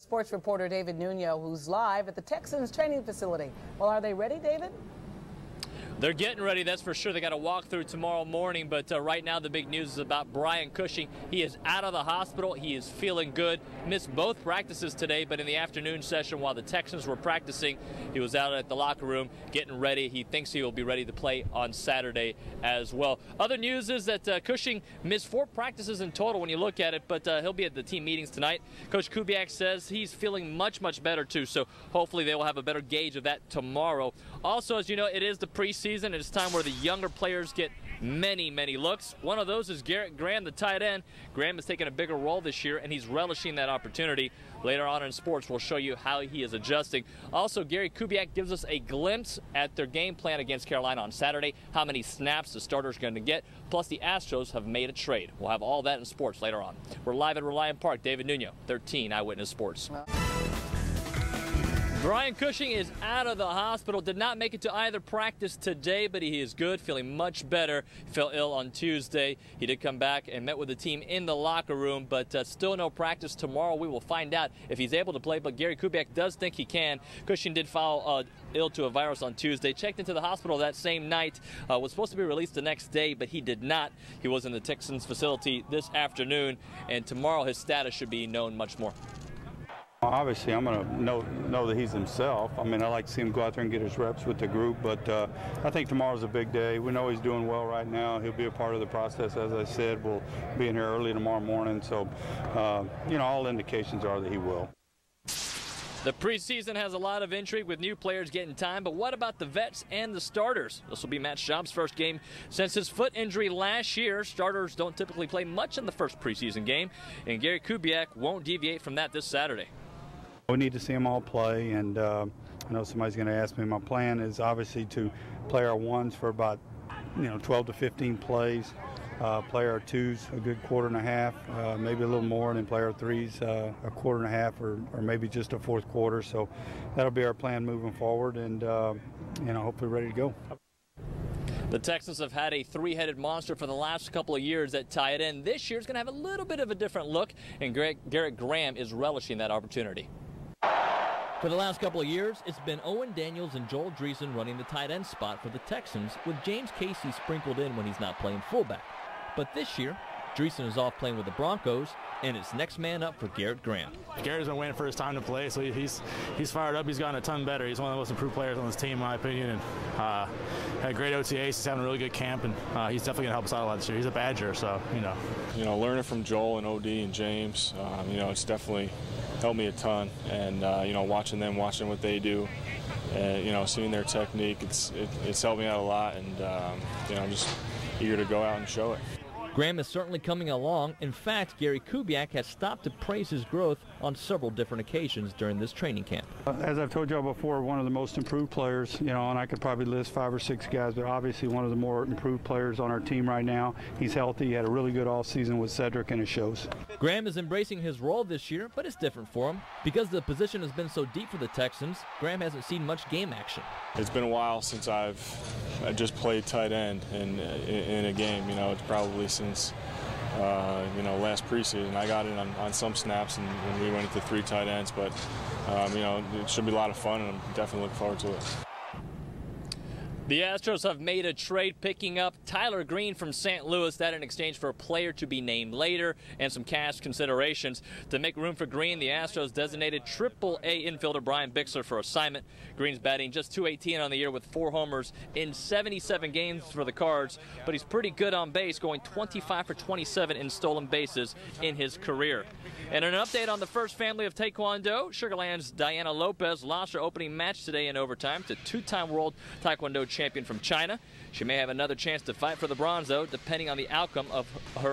Sports reporter David Nuno, who's live at the Texans training facility. Well, are they ready, David? They're getting ready, that's for sure. They got a walkthrough tomorrow morning, but right now the big news is about Brian Cushing. He is out of the hospital. He is feeling good. Missed both practices today, but in the afternoon session while the Texans were practicing, he was out at the locker room getting ready. He thinks he will be ready to play on Saturday as well. Other news is that Cushing missed 4 practices in total when you look at it, but he'll be at the team meetings tonight. Coach Kubiak says he's feeling much better too, so hopefully they will have a better gauge of that tomorrow. Also, as you know, it is the preseason. It's time where the younger players get many looks. One of those is Garrett Graham, the tight end. Graham has taken a bigger role this year, and he's relishing that opportunity. Later on in sports, we'll show you how he is adjusting. Also, Gary Kubiak gives us a glimpse at their game plan against Carolina on Saturday, how many snaps the starters are going to get, plus the Astros have made a trade. We'll have all that in sports later on. We're live at Reliant Park. David Nuno, 13 Eyewitness Sports. Brian Cushing is out of the hospital. Did not make it to either practice today, but he is good, feeling much better. He fell ill on Tuesday. He did come back and met with the team in the locker room, but still no practice tomorrow. We will find out if he's able to play, but Gary Kubiak does think he can. Cushing did fall ill to a virus on Tuesday. Checked into the hospital that same night. Was supposed to be released the next day, but he did not. He was in the Texans facility this afternoon, and tomorrow his status should be known much more. Obviously, I'm going to know that he's himself. I mean, I like to see him go out there and get his reps with the group, but I think tomorrow's a big day. We know he's doing well right now. He'll be a part of the process, as I said. We'll be in here early tomorrow morning, so, you know, all indications are that he will. The preseason has a lot of intrigue with new players getting time, but what about the vets and the starters? This will be Matt Schaub's first game since his foot injury last year. Starters don't typically play much in the first preseason game, and Gary Kubiak won't deviate from that this Saturday. We need to see them all play, and I know somebody's going to ask me. My plan is obviously to play our ones for about 12 to 15 plays, play our twos a good quarter and a half, maybe a little more, and then play our threes a quarter and a half, or maybe just a fourth quarter. So that'll be our plan moving forward, and hopefully ready to go. The Texans have had a 3-headed monster for the last couple of years at tight end. This year is going to have a little bit of a different look, and Garrett Graham is relishing that opportunity. For the last couple of years, it's been Owen Daniels and Joel Dreesen running the tight end spot for the Texans, with James Casey sprinkled in when he's not playing fullback. But this year, Dreesen is off playing with the Broncos, and it's next man up for Garrett Graham. Garrett's been waiting for his time to play, so he's fired up. He's gotten a ton better. He's one of the most improved players on this team, in my opinion, and had great OTAs. He's having a really good camp, and he's definitely going to help us out a lot this year. He's a Badger, so, learning from Joel and OD and James, it's definitely helped me a ton, and watching what they do, and seeing their technique, it's helped me out a lot, and I'm just eager to go out and show it. Graham is certainly coming along. In fact, Gary Kubiak has stopped to praise his growth on several different occasions during this training camp. As I've told y'all before, one of the most improved players, and I could probably list 5 or 6 guys, but obviously one of the more improved players on our team right now. He's healthy. He had a really good offseason with Cedric, and it shows. Graham is embracing his role this year, but it's different for him. Because the position has been so deep for the Texans, Graham hasn't seen much game action. It's been a while since I just played tight end in a game. It's probably since last preseason. I got in on some snaps, and when we went into 3 tight ends, but it should be a lot of fun, and I'm definitely looking forward to it. The Astros have made a trade picking up Tyler Green from St. Louis, that in exchange for a player to be named later and some cash considerations. To make room for Green, the Astros designated Triple-A infielder Brian Bixler for assignment. Green's batting just .218 on the year with 4 homers in 77 games for the Cards, but he's pretty good on base, going 25 for 27 in stolen bases in his career. And an update on the first family of Taekwondo, Sugar Land's Diana Lopez lost her opening match today in overtime to 2-time world Taekwondo champion from China. She may have another chance to fight for the bronze, though, depending on the outcome of her